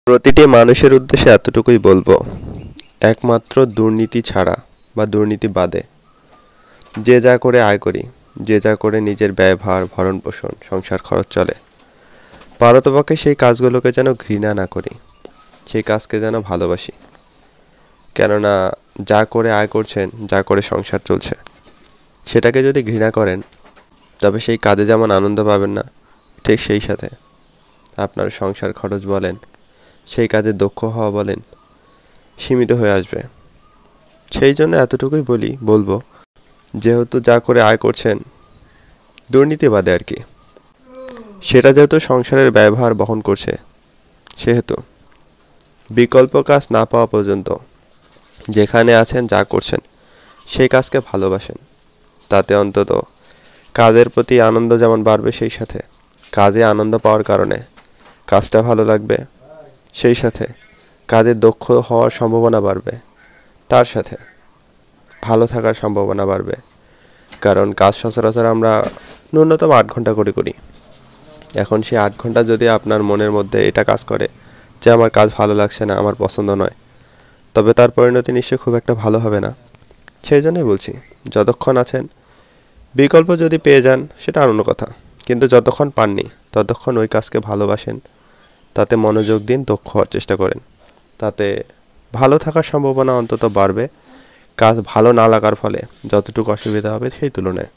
প্রতিটি মানুষের উদ্দেশ্যে এতটুকুই বলবো, একমাত্র দুর্নীতি ছাড়া বা দুর্নীতি বাদে যে যা করে আয় করি, যে যা করে নিজের ব্যয়ভার ভরণ পোষণ সংসার খরচ চলে, পারতপক্ষে সেই কাজগুলোকে যেন ঘৃণা না করি, সেই কাজকে যেন ভালোবাসি। কেননা যা করে আয় করছেন, যা করে সংসার চলছে, সেটাকে যদি ঘৃণা করেন তবে সেই কাজে যেমন আনন্দ পাবেন না, ঠিক সেই সাথে আপনার সংসার খরচ বলেন, সেই কাজে দক্ষ হওয়া বলেন, সীমিত হয়ে আসবে। সেই জন্য এতটুকুই বলবো, যেহেতু যা করে আয় করছেন দুর্নীতি বাদে আর কি, সেটা যেহেতু সংসারের ব্যয়ভার বহন করছে, সেহেতু বিকল্প কাজ না পাওয়া পর্যন্ত যেখানে আছেন যা করছেন সেই কাজকে ভালোবাসেন। তাতে অন্তত কাজের প্রতি আনন্দ যেমন বাড়বে, সেই সাথে কাজে আনন্দ পাওয়ার কারণে কাজটা ভালো লাগবে, সেই সাথে কাজে দক্ষ হওয়ার সম্ভাবনা বাড়বে, তার সাথে ভালো থাকার সম্ভাবনা বাড়বে। কারণ কাজ সচরাচর আমরা ন্যূনতম 8 ঘন্টা করে করি। এখন সেই 8 ঘন্টা যদি আপনার মনের মধ্যে এটা কাজ করে যে আমার কাজ ভালো লাগছে না, আমার পছন্দ নয়, তবে তার পরিণতি নিশ্চয়ই খুব একটা ভালো হবে না। সেই জন্যই বলছি, যতক্ষণ আছেন বিকল্প যদি পেয়ে যান সেটা অন্য কথা, কিন্তু যতক্ষণ পাননি ততক্ষণ ওই কাজকে ভালোবাসেন, তাতে মনোযোগ দিন, দক্ষ হওয়ার চেষ্টা করেন। তাতে ভালো থাকার সম্ভাবনা অন্তত বাড়বে, কাজ ভালো না লাগার ফলে যতটুকু অসুবিধা হবে সেই তুলনায়।